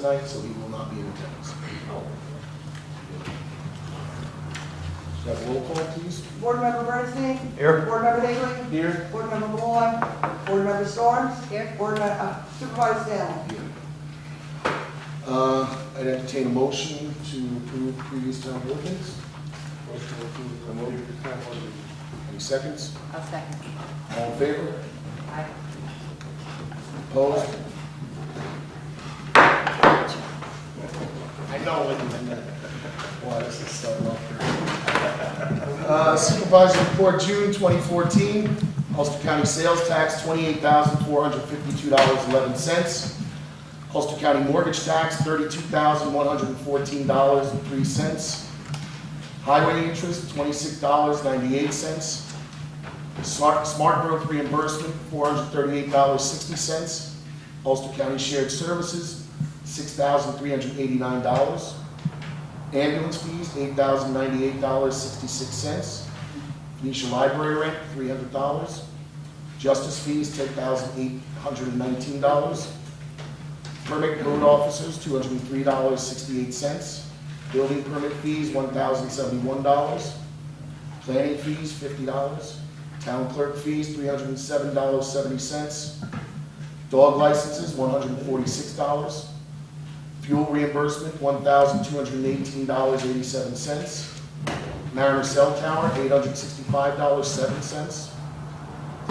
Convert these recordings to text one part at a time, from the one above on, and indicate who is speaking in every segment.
Speaker 1: tonight, so he will not be in attendance. Have a roll call, please.
Speaker 2: Board Member Bernstein?
Speaker 1: Here.
Speaker 2: Board Member Higley?
Speaker 1: Here.
Speaker 2: Board Member Malloy? Board Member Storms? Here. Supervisor Stanley?
Speaker 1: Here. I'd entertain a motion to approve previous town board minutes. Motion to approve the motion. Any seconds?
Speaker 3: I'll second.
Speaker 1: All in favor?
Speaker 3: Aye.
Speaker 1: Opposed? I know what you meant. Why this is starting off here. Supervisor report, June 2014. Ulster County sales tax, $28,452.11. Ulster County mortgage tax, $32,114.03. Highway interest, $26.98. Smart growth reimbursement, $438.60. Ulster County shared services, $6,389. Ambulance fees, $8,098.66. Phoenicia Library rent, $300. Justice fees, $10,819. Permit code officers, $203.68. Building permit fees, $1,071. Planning fees, $50. Town clerk fees, $307.70. Dog licenses, $146. Fuel reimbursement, $1,218.87. Mariner Cell Tower, $865.07.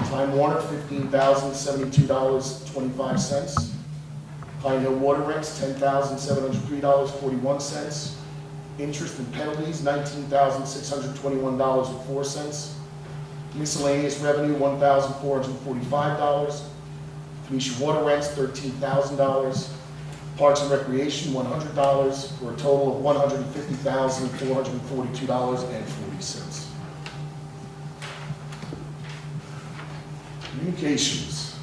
Speaker 1: Time Warner, $15,072.25. Pine Hill Water Rents, $10,703.41. Interest and penalties, $19,621.04. Miscellaneous revenue, $1,445. Phoenicia Water Rents, $13,000. Parks and Recreation, $100, for a total of $150,442.40. Communications.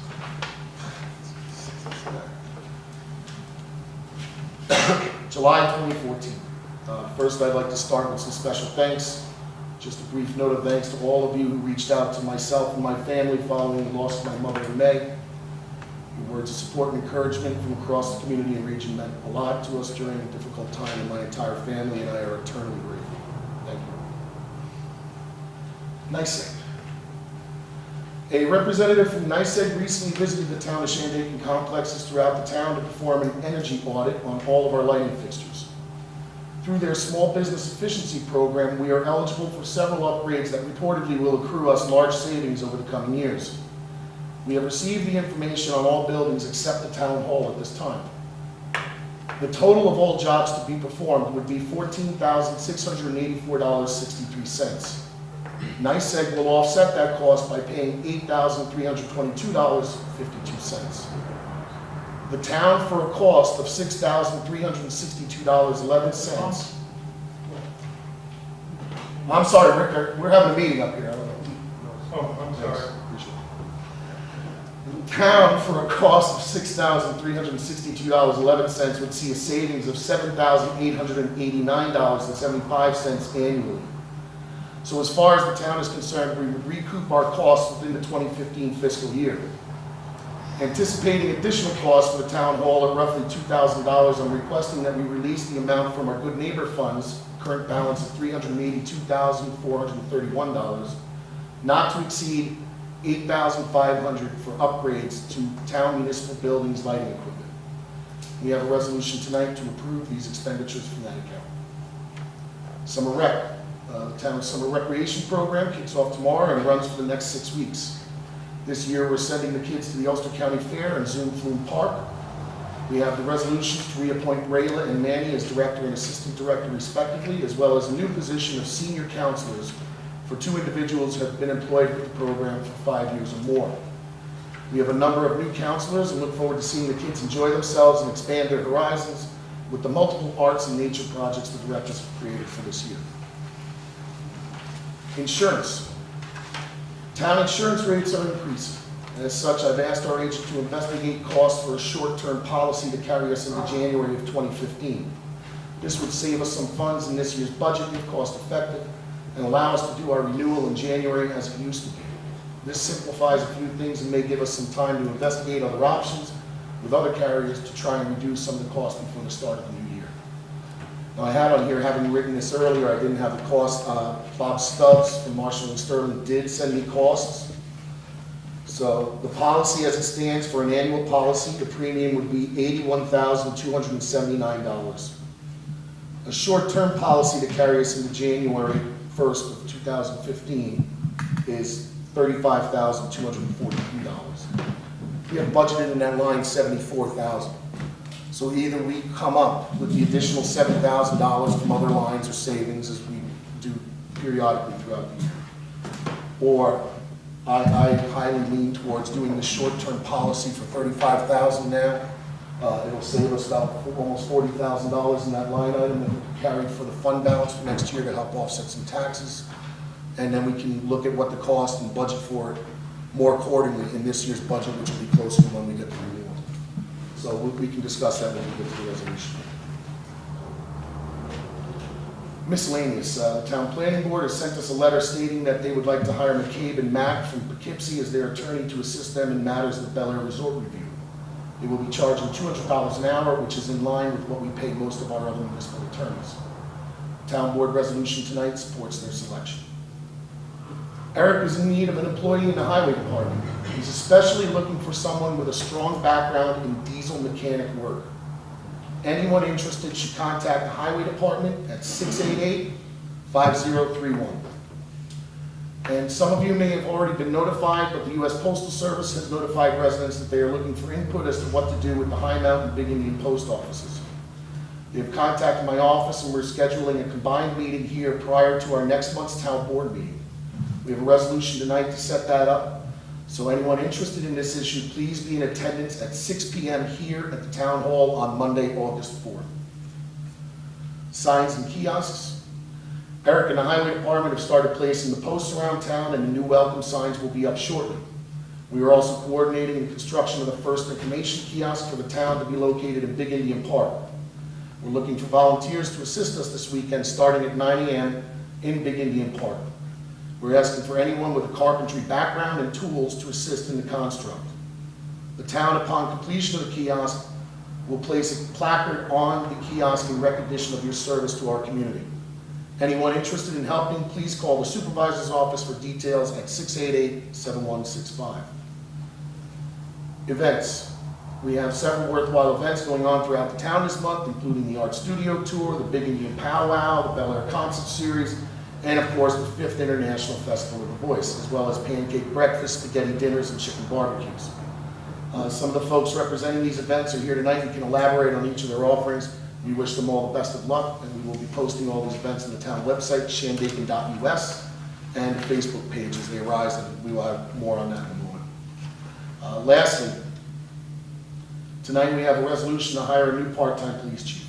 Speaker 1: July 2014. First, I'd like to start with some special thanks. Just a brief note of thanks to all of you who reached out to myself and my family following the loss of my mother in May. Your words of support and encouragement from across the community and region meant a lot to us during a difficult time, and my entire family and I are eternally grateful. Thank you. NYSEG. A representative from NYSEG recently visited the town of Shandaken complexes throughout the town to perform an energy audit on all of our lighting fixtures. Through their small business efficiency program, we are eligible for several upgrades that reportedly will accrue us large savings over the coming years. We have received the information on all buildings except the town hall at this time. The total of all jobs to be performed would be $14,684.63. NYSEG will offset that cost by paying $8,322.52. The town, for a cost of $6,362.11. I'm sorry, Rick, we're having a meeting up here. I don't know.
Speaker 4: Oh, I'm sorry.
Speaker 1: The town, for a cost of $6,362.11, would see a savings of $7,889.75 annually. So as far as the town is concerned, we would recoup our costs within the 2015 fiscal year. Anticipating additional costs for the town hall at roughly $2,000, I'm requesting that we release the amount from our Good Neighbor funds, current balance of $382,431, not to exceed $8,500 for upgrades to town municipal buildings lighting equipment. We have a resolution tonight to approve these expenditures from that account. Summer Rec. The town's summer recreation program kicks off tomorrow and runs for the next 6 weeks. This year we're sending the kids to the Ulster County Fair and Zoom Flume Park. We have the resolution to reappoint Rayla and Manny as director and assistant director respectively, as well as a new position of senior counselors for 2 individuals who have been employed with the program for 5 years or more. We have a number of new counselors and look forward to seeing the kids enjoy themselves and expand their horizons with the multiple arts and nature projects the directors have created for this year. Insurance. Town insurance rates are increasing. As such, I've asked our agent to investigate costs for a short-term policy to carry us into January of 2015. This would save us some funds in this year's budget if cost-effective and allow us to do our renewal in January as it used to be. This simplifies a few things and may give us some time to investigate other options, with other carriers to try and reduce some of the costs before the start of the new year. Now, I had on here, having written this earlier, I didn't have the cost. Bob Stubbs from Marshall and Sterling did send me costs. So the policy as it stands for an annual policy, the premium would be $81,279. A short-term policy to carry us into January 1st of 2015 is $35,243. We have budgeted in that line $74,000. So either we come up with the additional $7,000 from other lines or savings as we do periodically throughout the year, or I highly lean towards doing the short-term policy for $35,000 now. It'll save us about almost $40,000 in that line item that we can carry for the fund balance for next year to help offset some taxes. And then we can look at what the cost and budget for it more accordingly in this year's budget, which will be closer to when we get to the renewal. So we can discuss that when we get to the resolution. Miscellaneous. The town planning board has sent us a letter stating that they would like to hire McCabe and Mack from Poughkeepsie as their attorney to assist them in matters of the Bel Air Resort Review. They will be charging $200 an hour, which is in line with what we pay most of our other municipal attorneys. The town board resolution tonight supports their selection. Eric is in need of an employee in the highway department. He's especially looking for someone with a strong background in diesel mechanic work. Anyone interested should contact the highway department at 688-5031. And some of you may have already been notified, but the U.S. Postal Service has notified residents that they are looking for input as to what to do with the High Mountain Big Indian post offices. They have contacted my office and we're scheduling a combined meeting here prior to our next month's town board meeting. We have a resolution tonight to set that up. So anyone interested in this issue, please be in attendance at 6 p.m. here at the town hall on Monday, August 4th. Signs and kiosks. Eric and the highway department have started placing the posts around town and the new welcome signs will be up shortly. We are also coordinating the construction of the first information kiosk for the town to be located in Big Indian Park. We're looking for volunteers to assist us this weekend starting at 9 a.m. in Big Indian Park. We're asking for anyone with a carpentry background and tools to assist in the construct. The town, upon completion of the kiosk, will place a placard on the kiosk in recognition of your service to our community. Anyone interested in helping, please call the supervisor's office for details at 688-7165. Events. We have several worthwhile events going on throughout the town this month, including the Art Studio Tour, the Big Indian Powwow, the Bel Air Concert Series, and of course the 5th International Festival of the Voice, as well as pancake breakfast, spaghetti dinners, and chicken barbecues. Some of the folks representing these events are here tonight and can elaborate on each of their offerings. We wish them all the best of luck, and we will be posting all these events on the town website, shandaken.us, and the Facebook page as they arise, and we will have more on that in a moment. Lastly, tonight we have a resolution to hire a new part-time police chief.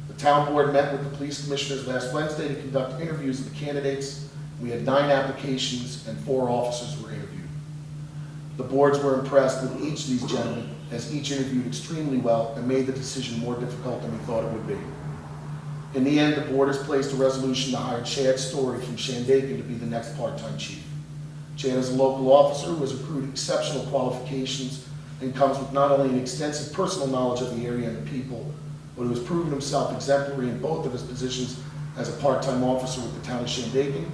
Speaker 1: The town board met with the police commissioners last Wednesday to conduct interviews of the candidates. We had 9 applications and 4 officers were interviewed. The boards were impressed with each of these gentlemen, as each interviewed extremely well and made the decision more difficult than we thought it would be. In the end, the board has placed a resolution to hire Chad Story from Shandaken to be the next part-time chief. Chad is a local officer who has accrued exceptional qualifications and comes with not only an extensive personal knowledge of the area and the people, but who has proven himself exemplary in both of his positions as a part-time officer with the town of Shandaken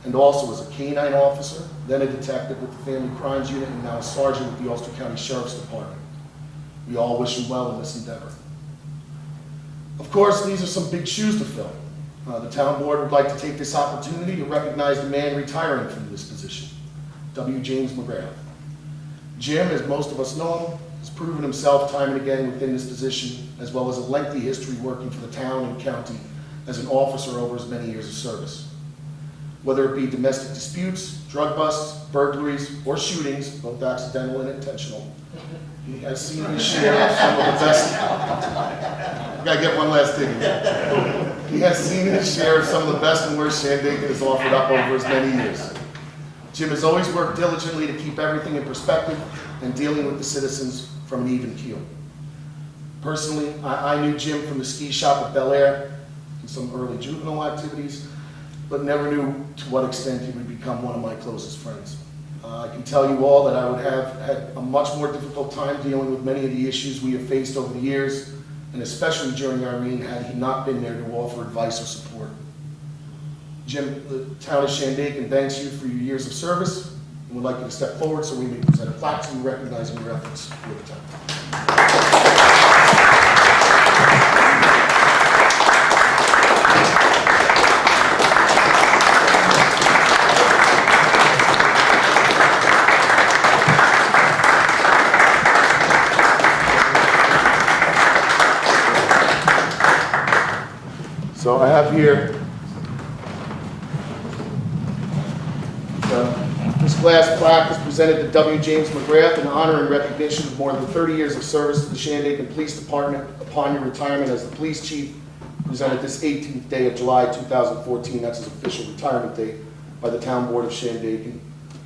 Speaker 1: and also as a K-9 officer, then a detective with the Family Crimes Unit, and now a sergeant with the Ulster County Sheriff's Department. We all wish him well in this endeavor. Of course, these are some big shoes to fill. The town board would like to take this opportunity to recognize the man retiring from this position, W. James McGrath. Jim, as most of us know him, has proven himself time and again within this position, as well as a lengthy history working for the town and county as an officer over his many years of service. Whether it be domestic disputes, drug busts, burglaries, or shootings, both accidental and intentional, he has seen his share of some of the best. I gotta get one last thing. He has seen his share of some of the best and worst Shandaken has offered up over his many years. Jim has always worked diligently to keep everything in perspective and dealing with the citizens from an even keel. Personally, I knew Jim from the ski shop at Bel Air and some early juvenile activities, but never knew to what extent he would become one of my closest friends. I can tell you all that I would have had a much more difficult time dealing with many of the issues we have faced over the years, and especially during Irene, had he not been there to offer advice or support. Jim, the town of Shandaken thanks you for your years of service and would like you to step forward so we may present a plaque to you recognizing your efforts for the town. So I have here this glass plaque is presented to W. James McGrath in honor and recognition of more than 30 years of service to the Shandaken Police Department upon your retirement as the police chief, presented this 18th day of July 2014. That's his official retirement date by the Town Board of Shandaken.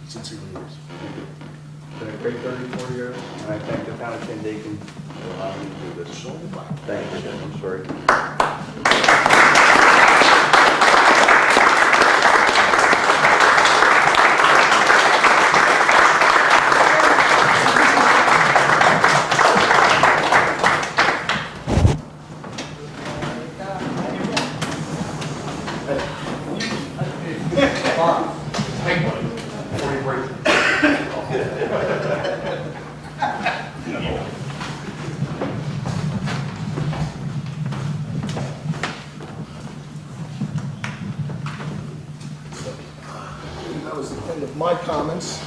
Speaker 1: Sincerely yours.
Speaker 3: It's been a great 34 years, and I thank the town of Shandaken for allowing me to do this. Thank you, I'm sorry.
Speaker 1: That was the end of my comments.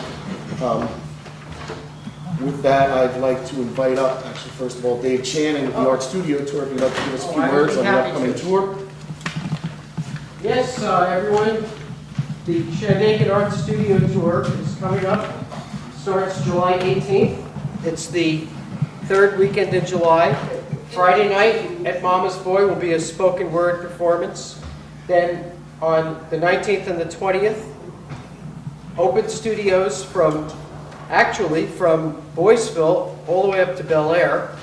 Speaker 1: With that, I'd like to invite up, actually, first of all, Dave Channing of the Art Studio Tour, if you'd like to give us a few
Speaker 4: I would
Speaker 1: words
Speaker 4: be
Speaker 1: on the
Speaker 4: happy
Speaker 1: upcoming
Speaker 4: to.
Speaker 1: tour.
Speaker 4: Yes, everyone, the Shandaken Art Studio Tour is coming up. Starts July 18th. It's the third weekend in July. Friday night at Mama's Boy will be a spoken word performance. Then on the 19th and the 20th, open studios from Boyceville all the way up to Bel Air,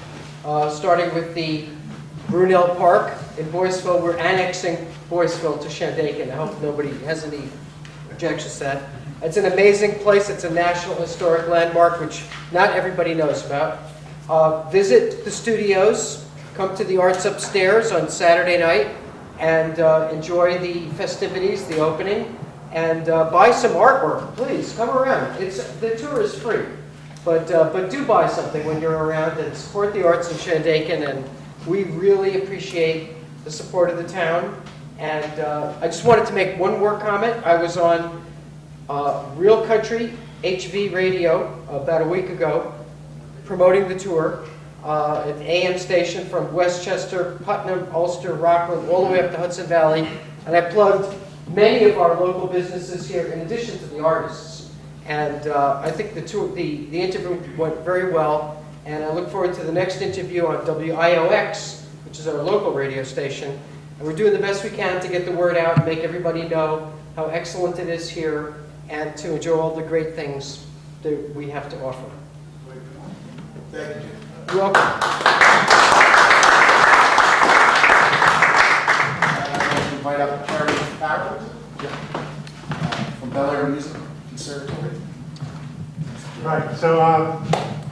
Speaker 4: starting with the Brunel Park in Boyceville. We're annexing Boyceville to Shandaken. I hope nobody has any objections to that. It's an amazing place. It's a National Historic Landmark, which not everybody knows about. Visit the studios, come to the Arts Upstairs on Saturday night, and enjoy the festivities, the opening, and buy some artwork. Please, come around. The tour is free, but do buy something when you're around and support the arts in Shandaken, and we really appreciate the support of the town. And I just wanted to make one more comment. I was on Real Country HV Radio about a week ago promoting the tour, an AM station from Westchester, Putnam, Ulster, Rockland, all the way up to Hudson Valley. And I plugged many of our local businesses here in addition to the artists. And I think the interview went very well. And I look forward to the next interview on WIOX, which is our local radio station. And we're doing the best we can to get the word out and make everybody know how excellent it is here and to enjoy all the great things that we have to offer.
Speaker 1: Thank you.
Speaker 4: You're welcome.
Speaker 1: I'd like to invite up Carrie Farrell from Bel Air Music Conservatory.
Speaker 5: Right, so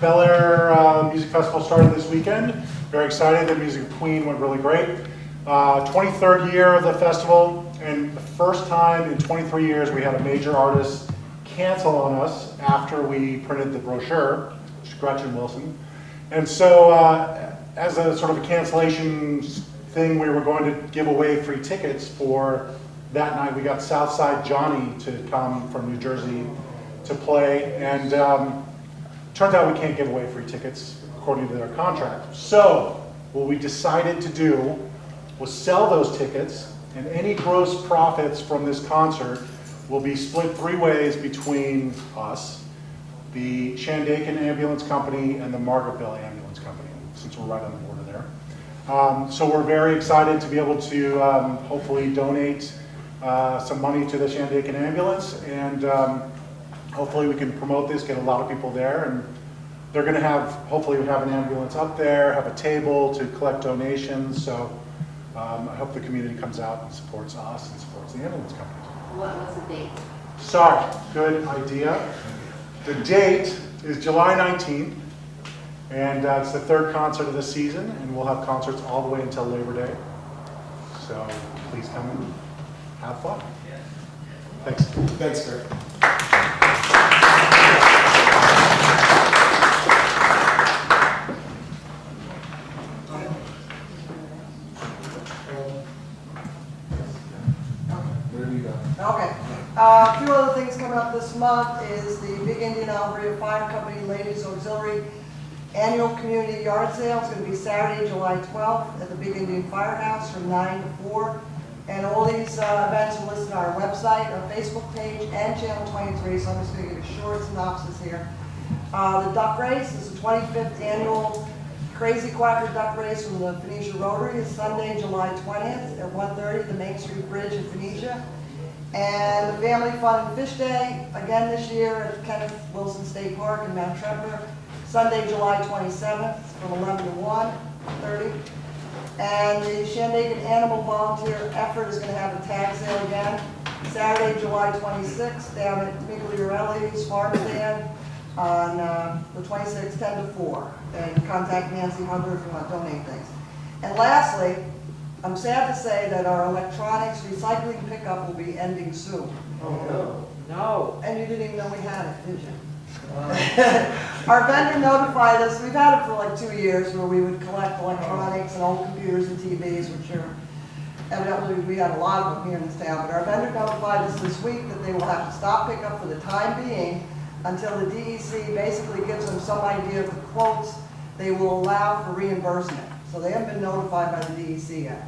Speaker 5: Bel Air Music Festival started this weekend. Very excited. The Music Queen went really great. 23rd year of the festival, and the first time in 23 years we had a major artist cancel on us after we printed the brochure, Gretchen Wilson. And so as a sort of a cancellation thing, we were going to give away free tickets for that night. We got Southside Johnny to come from New Jersey to play, and turns out we can't give away free tickets according to their contract. So what we decided to do was sell those tickets, and any gross profits from this concert will be split three ways between us, the Shandaken Ambulance Company, and the Margaretville Ambulance Company, since we're right on the border there. So we're very excited to be able to hopefully donate some money to the Shandaken Ambulance, and hopefully we can promote this, get a lot of people there, and they're going to have, hopefully we have an ambulance up there, have a table to collect donations, so I hope the community comes out and supports us and supports the ambulance company.
Speaker 6: What was the date?
Speaker 5: Sorry, good idea. The date is July 19th, and it's the third concert of the season, and we'll have concerts all the way until Labor Day. So please come and have fun. Thanks.
Speaker 1: Thanks, Kurt. Where do we go?
Speaker 2: Okay. A few other things coming up this month is the Big Indian Alberta Fire Company Ladies Auxiliary Annual Community Yard Sale. It's going to be Saturday, July 12th at the Big Indian Firehouse from 9 to 4. And all these events are listed on our website, our Facebook page, and Channel 23, so I'm just going to give a short synopsis here. The duck race is the 25th annual Crazy Quacker Duck Race from the Phoenicia Rotary. It's Sunday, July 20th at 1:30 at the Main Street Bridge in Phoenicia. And the Family Fun and Fish Day, again this year at Kenneth Wilson State Park in Mount Tremper, Sunday, July 27th from 11 to 1:30. And the Shandaken Animal Volunteer Effort is going to have a tag sale again, Saturday, July 26th, down at Migliorelli's Farm Stand on the 26th, 10 to 4. And contact Nancy Hubbard if you want to donate things. And lastly, I'm sad to say that our electronics recycling pickup will be ending soon.
Speaker 4: Oh, no.
Speaker 2: And you didn't even know we had it, did you? Our vendor notified us, we've had it for like 2 years, where we would collect electronics and old computers and TVs, which are, evidently we had a lot of them here in this town, but our vendor notified us this week that they will have to stop pickup for the time being until the DEC basically gives them some idea of the quotes they will allow for reimbursement. So they haven't been notified by the DEC yet.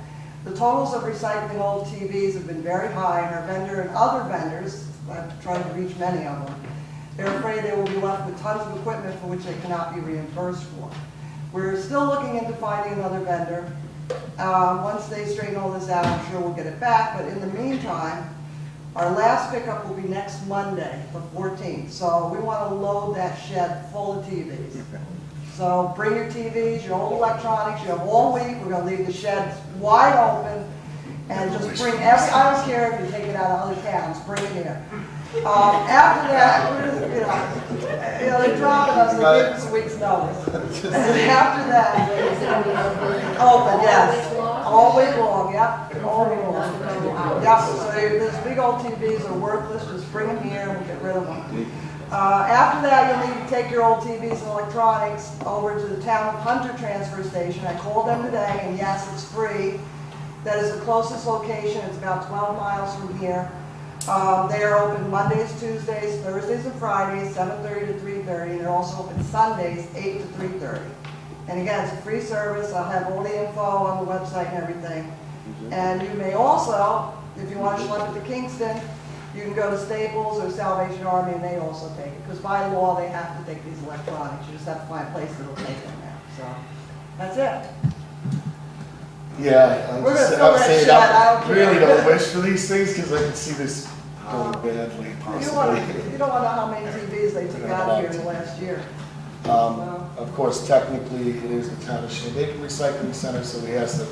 Speaker 2: The totals of recycling old TVs have been very high, and our vendor and other vendors, I've tried to reach many of them, they're afraid they will be left with tons of equipment for which they cannot be reimbursed for. We're still looking into finding another vendor. Once they straighten all this out, I'm sure we'll get it back, but in the meantime, our last pickup will be next Monday, the 14th. So we want to load that shed full of TVs. So bring your TVs, your old electronics, you have all week. We're going to leave the shed wide open and just bring I don't care if you take it out of other towns, bring it here. After that, we're just, they're dropping us, they give us a week's notice. And after that, open, yes, all week long, yep, all week long. Yep, so these big old TVs are worthless, just bring them here and we'll get rid of them. After that, you'll need to take your old TVs and electronics over to the town of Hunter transfer station. I called them today, and yes, it's free. That is the closest location. It's about 12 miles from here. They are open Mondays, Tuesdays, Thursdays, and Fridays, 7:30 to 3:30, and they're also open Sundays, 8 to 3:30. And again, it's a free service. I'll have all the info on the website and everything. And you may also, if you want to schlep it to Kingston, you can go to Staples or Salvation Army, and they also take it. Because by law, they have to take these electronics. You just have to find a place that'll take them now. So that's it.
Speaker 1: Yeah,
Speaker 2: We're
Speaker 1: I'm
Speaker 2: gonna fill that
Speaker 1: saying
Speaker 2: shed, I don't care.
Speaker 1: really don't wish for these things because I can see this going badly
Speaker 2: You
Speaker 1: possibly.
Speaker 2: don't want to know how many TVs they took out of here in the last year.
Speaker 1: Of course, technically, it is the town of Shandaken Recycling Center, so we have to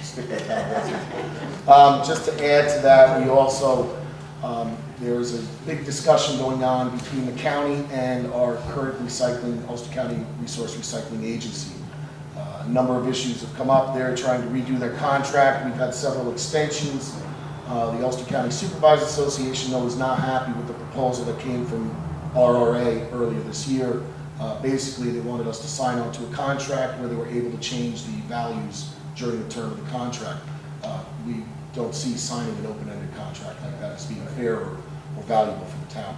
Speaker 1: stick with that. Just to add to that, we also, there is a big discussion going on between the county and our current recycling, Ulster County Resource Recycling Agency. A number of issues have come up. They're trying to redo their contract. We've had several extensions. The Ulster County Supervisors Association, though, is not happy with the proposal that came from RRA earlier this year. Basically, they wanted us to sign on to a contract where they were able to change the values during the term of the contract. We don't see signing an open-ended contract like that as being fair or valuable for the town.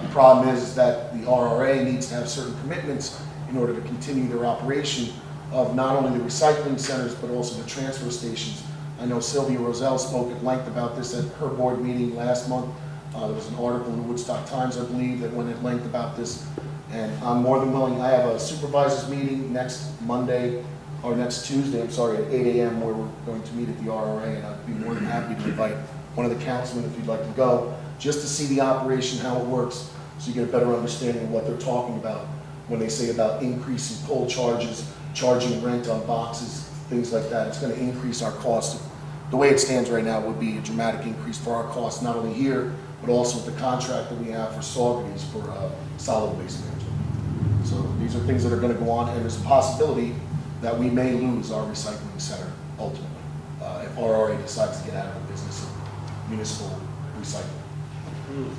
Speaker 1: The problem is that the RRA needs to have certain commitments in order to continue their operation of not only the recycling centers, but also the transfer stations. I know Sylvia Roselle spoke at length about this at her board meeting last month. There was an article in the Woodstock Times, I believe, that went at length about this. And I'm more than willing, I have a supervisors meeting next Monday, or next Tuesday, I'm sorry, at 8 a.m. where we're going to meet at the RRA, and I'd be more than happy to invite one of the councilmen if you'd like to go, just to see the operation, how it works, so you get a better understanding of what they're talking about when they say about increasing poll charges, charging rent on boxes, things like that. It's going to increase our costs. The way it stands right now would be a dramatic increase for our costs, not only here, but but also with the contract that we have for Saugerties for solid waste management. So these are things that are going to go on, and there's a possibility that we may lose our recycling center ultimately, if RRA decides to get out of the business of municipal recycling.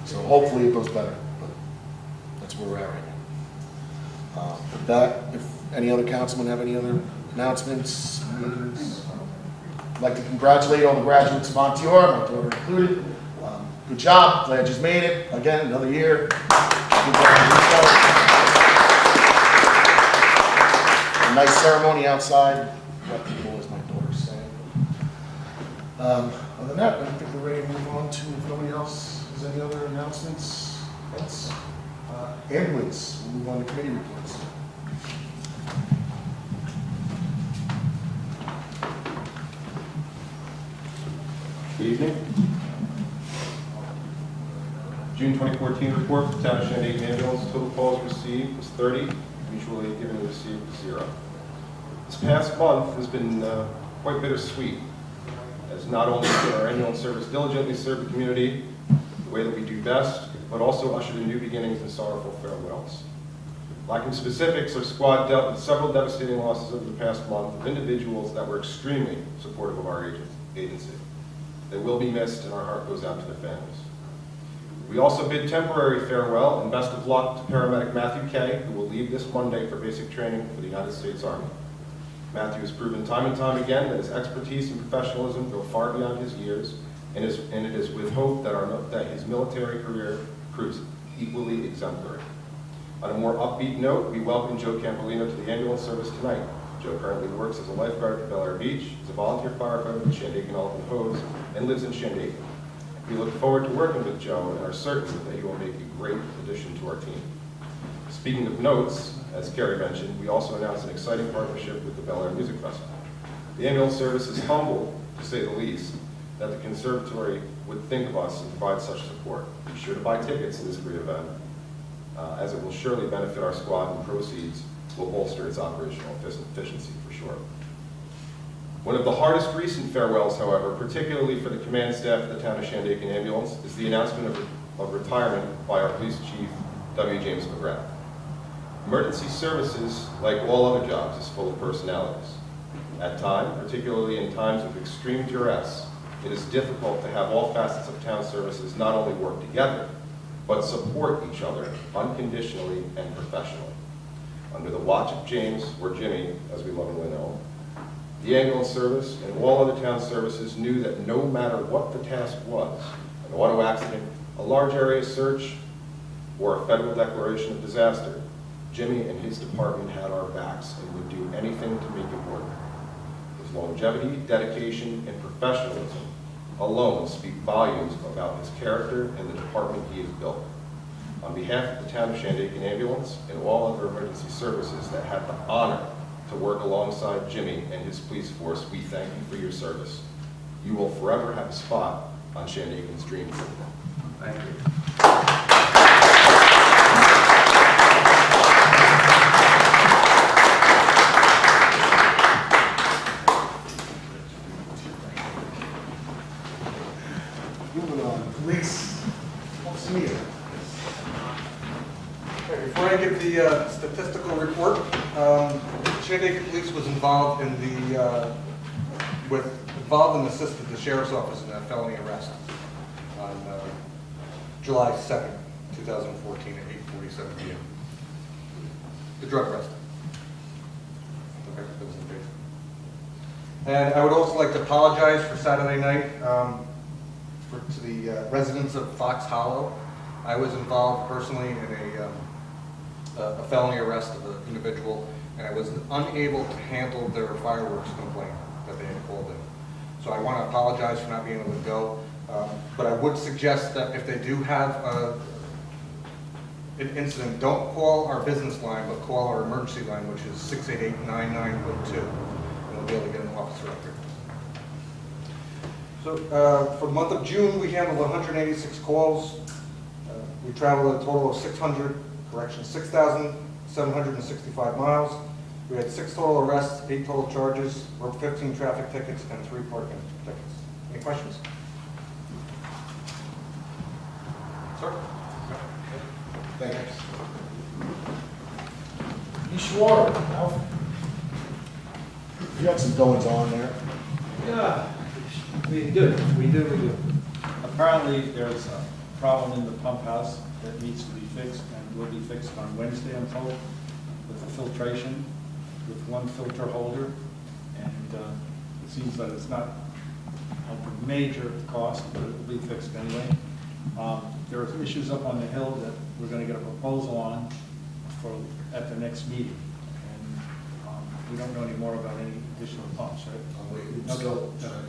Speaker 1: So hopefully it goes better, but that's where we're at right now. With that, if any other councilmen have any other announcements, meetings, I'd like to congratulate all the graduates of Monteor, my daughter included. Good job, glad you made it. Again, another year. Good job. A nice ceremony outside. What people, as my daughter's saying. Other than that, I think we're ready to move on to, if nobody else has any other announcements. That's ambulance. We'll move on to committee reports.
Speaker 6: Good evening. June 2014 report for Town of Shandaken Ambulance. Total calls received was 30, mutually given and received was 0. This past month has been quite bittersweet, as not only did our ambulance service diligently serve the community the way that we do best, but also ushered in new beginnings and sorrowful farewells. Lacking specifics, our squad dealt with several devastating losses over the past month of individuals that were extremely supportive of our agency. They will be missed, and our heart goes out to their families. We also bid temporary farewell and best of luck to paramedic Matthew Kay, who will leave this Monday for basic training for the United States Army. Matthew has proven time and time again that his expertise and professionalism go far beyond his years, and it is with hope that his military career proves equally exemplary. On a more upbeat note, we welcome Joe Campolino to the ambulance service tonight. Joe currently works as a lifeguard at Bel Air Beach, is a volunteer firefighter with Shandaken Olive and Hose, and lives in Shandaken. We look forward to working with Joe and are certain that he will make a great addition to our team. Speaking of notes, as Carrie mentioned, we also announced an exciting partnership with the Bel Air Music Festival. The ambulance service is humbled, to say the least, that the conservatory would think of us and provide such support. Be sure to buy tickets to this great event, as it will surely benefit our squad, and proceeds will bolster its operational efficiency for sure. One of the hardest recent farewells, however, particularly for the command staff of the Town of Shandaken Ambulance, is the announcement of retirement by our police chief, W. James McGrath. Emergency services, like all other jobs, is full of personalities. At times, particularly in times of extreme duress, it is difficult to have all facets of town services not only work together, but support each other unconditionally and professionally. Under the watch of James, or Jimmy, as we lovingly know him, the ambulance service and all other town services knew that no matter what the task was, an auto accident, a large area search, or a federal declaration of disaster, Jimmy and his department had our backs and would do anything to make it work. His longevity, dedication, and professionalism alone speak volumes about his character and the department he has built. On behalf of the Town of Shandaken Ambulance and all other emergency services that had the honor to work alongside Jimmy and his police force, we thank you for your service. You will forever have a spot on Shandaken's dream team. Thank you.
Speaker 1: Moving on, police. Smith.
Speaker 7: Okay, before I give the statistical report, Shandaken Police was involved in assisted the sheriff's office in a felony arrest on July 2nd, 2014 at 8:47 p.m. The drug arrest. Okay, that was the case. And I would also like to apologize for Saturday night to the residents of Fox Hollow. I was involved personally in a felony arrest of an individual, and I was unable to handle their fireworks complaint that they had called in. So I want to apologize for not being able to go, but I would suggest that if they do have an incident, don't call our business line, but call our emergency line, which is 688-9902, and we'll be able to get an officer up here. So for the month of June, we handled 186 calls. We traveled a total of 6,765 miles. We had 6 total arrests, 8 total charges, wrote 15 traffic tickets, and 3 parking tickets. Any questions? Sir?
Speaker 1: Thank you. East Water, Alf. You got some goings on there.
Speaker 8: Yeah, we do. Apparently, there's a problem in the pump house that needs to be fixed and will be fixed on Wednesday, I'm told, with the filtration, with one filter holder. And it seems that it's not of a major cost, but it will be fixed anyway. There are issues up on the hill that we're going to get a proposal on at the next meeting. And we don't know any more about any additional pumps, right?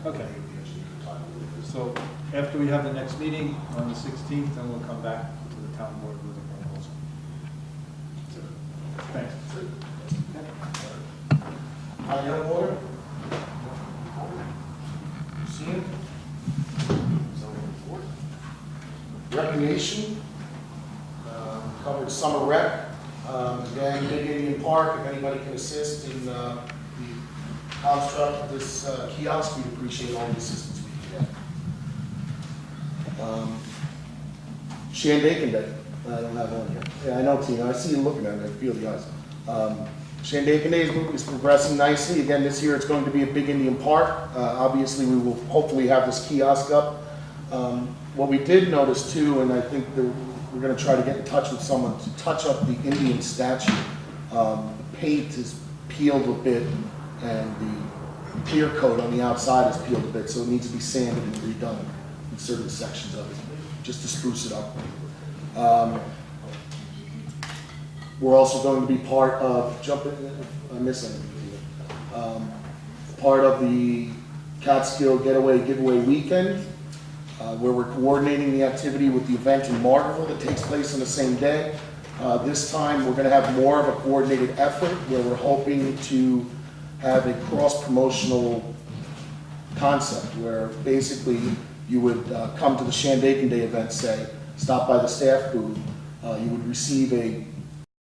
Speaker 8: Okay. So after we have the next meeting on the 16th, then we'll come back to the town board with a proposal. Thanks.
Speaker 1: Young Water? See him? Recreation, covered summer rec. Again, Big Indian Park, if anybody can assist in the construct of this kiosk, we'd appreciate all the assistance we can get. Shandaken Day, I don't have on here. Yeah, I know, Tina, I see you looking at it, I feel the eyes. Shandaken Day is progressing nicely. Again, this year it's going to be at Big Indian Park. Obviously, we will hopefully have this kiosk up. What we did notice too, and I think we're going to try to get in touch with someone to touch up the Indian statue. The paint is peeled a bit, and the clear coat on the outside is peeled a bit, so it needs to be sanded and redone in certain sections of it, just to spruce it up. We're also going to be part of, part of the Catskill Getaway Giveaway Weekend, where we're coordinating the activity with the event in Martinville that takes place on the same day. This time, we're going to have more of a coordinated effort where we're hoping to have a cross-promotional concept where basically you would come to the Shandaken Day event, say, stop by the staff booth, you would receive a